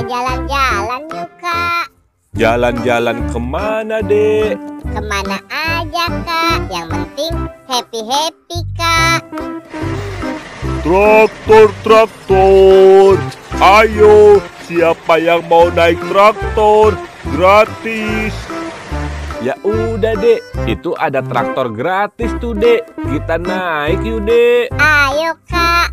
jalan-jalan yuk, Kak. Jalan-jalan kemana, Dek? Kemana aja, Kak. Yang penting happy-happy, Kak. Traktor, traktor. Ayo, siapa yang mau naik traktor? Gratis. Ya udah, Dek. Itu ada traktor gratis tuh, Dek. Kita naik yuk, Dek. Ayo, Kak.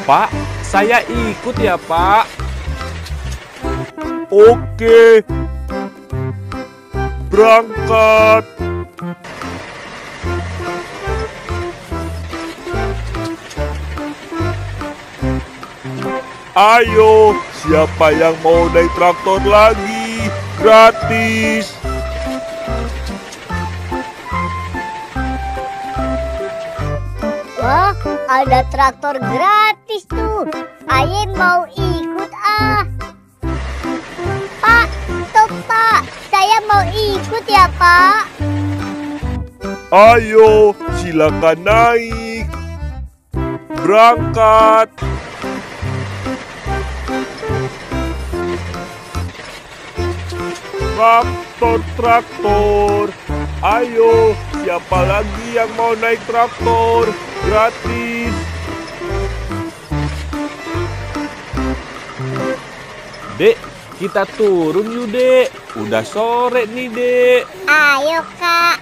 Pak, saya ikut ya, Pak. Oke. Berangkat. Ayo, siapa yang mau naik traktor lagi? Gratis. Wah, ada traktor gratis tuh. Aye mau ikut ah. Pak, stop, Pak. Saya mau ikut ya, Pak. Ayo, silakan naik. Berangkat. Traktor, traktor. Ayo, siapa lagi yang mau naik traktor? Gratis. Dek, kita turun yuk, Dek. Udah sore nih, Dek. Ayo, Kak.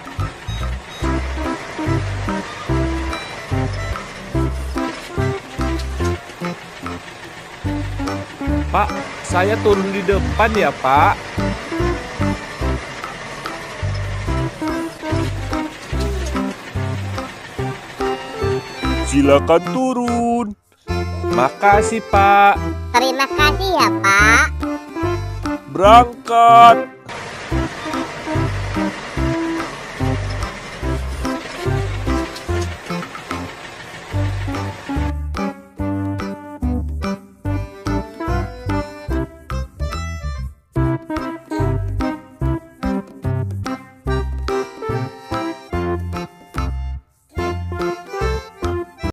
Pak, saya turun di depan ya, Pak. Silakan turun. Makasih, Pak. Terima kasih ya, Pak. Berangkat.